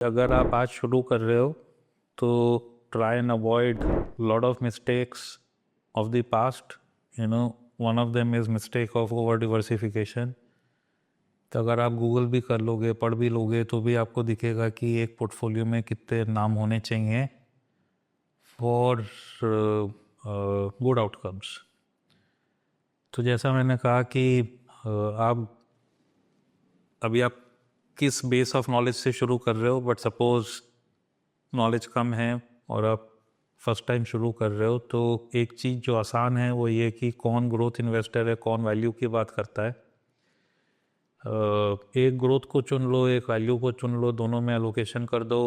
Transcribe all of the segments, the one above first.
अगर आप आज शुरू कर रहे हो तो try and avoid lot of mistakes of the past. One of them is mistake of over diversification. तो अगर आप गूगल भी कर लोगे, पढ़ भी लोगे, तो भी आपको दिखेगा कि एक पोर्टफोलियो में कितने नाम होने चाहिए फॉर गुड आउटकम्स. तो जैसा मैंने कहा कि आप अभी आप किस बेस ऑफ नॉलेज से शुरू कर रहे हो, बट सपोज नॉलेज कम है और आप फर्स्ट टाइम शुरू कर रहे हो, तो एक चीज़ जो आसान है वो ये कि कौन ग्रोथ इन्वेस्टर है, कौन वैल्यू की बात करता है. एक ग्रोथ को चुन लो, एक वैल्यू को चुन लो, दोनों में एलोकेशन कर दो.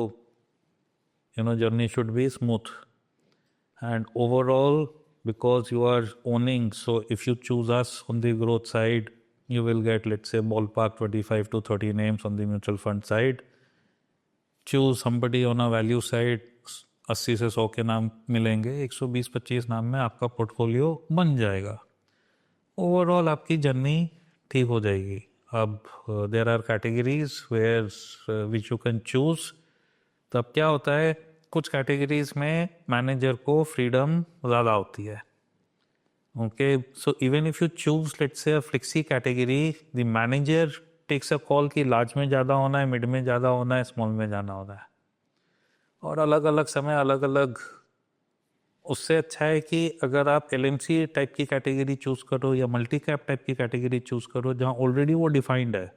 Journey should be smooth and overall, because you are owning, so if you choose us on the growth side, you will get, let's say, ballpark 25 to 30 names on the mutual fund side. Choose somebody on a value side, 80 से 100 के नाम मिलेंगे, 120-25 नाम में आपका portfolio बन जाएगा. Overall आपकी जर्नी ठीक हो जाएगी. अब there are categories where which you can choose. तब क्या होता है, कुछ कैटेगरीज में मैनेजर को फ्रीडम ज़्यादा होती है. Okay, so even if you choose let's say a flexi category, the manager takes a call कि लार्ज में ज़्यादा होना है, मिड में ज़्यादा होना है, स्मॉल में जाना होना है. और अलग अलग समय अलग अलग. उससे अच्छा है कि अगर आप एलएमसी टाइप की कैटेगरी चूज करो या मल्टी कैप टाइप की कैटेगरी चूज करो जहाँ ऑलरेडी वो डिफाइंड है,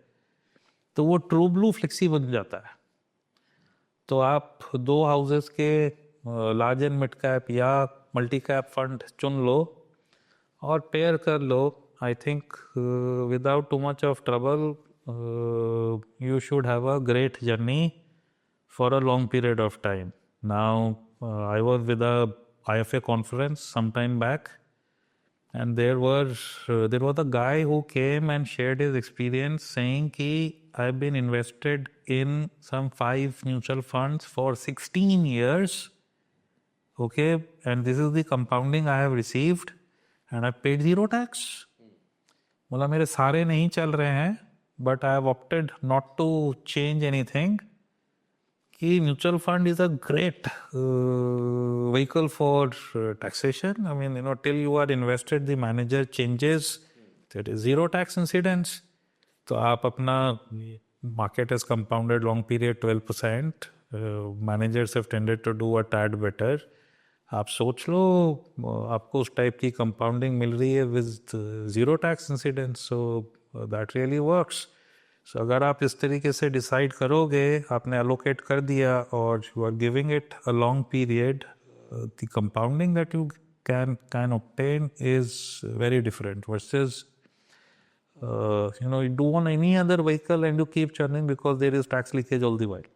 तो वो ट्रू ब्लू फ्लेक्सी बन जाता है. तो आप दो हाउसेस के लार्ज एंड मिड कैप या मल्टी कैप फंड चुन लो और पेयर कर लो. I think without too much of trouble you should have a great journey for a long period of time. Now, I was with a IFA conference some time back, and there was a guy who came and shared his experience saying कि I've been invested in some 5 mutual funds for 16 years. Okay, and this is the compounding I have received, and I paid 0 tax. बोला मेरे सारे नहीं चल रहे हैं, but I have opted not to change anything. कि mutual fund is a great vehicle for taxation. I mean, till you are invested, the manager changes. There is 0 tax incidence. तो आप अपना market has compounded long period 12%. Managers have tended to do a tad better. आप सोच लो, आपको उस type की compounding मिल रही है with 0 tax incidence. So that really works. So अगर आप इस तरीके से डिसाइड करोगे, आपने एलोकेट कर दिया और you are giving it a long period, the compounding that you can obtain is very different versus you do on any other vehicle and you keep churning because there is tax leakage all the while.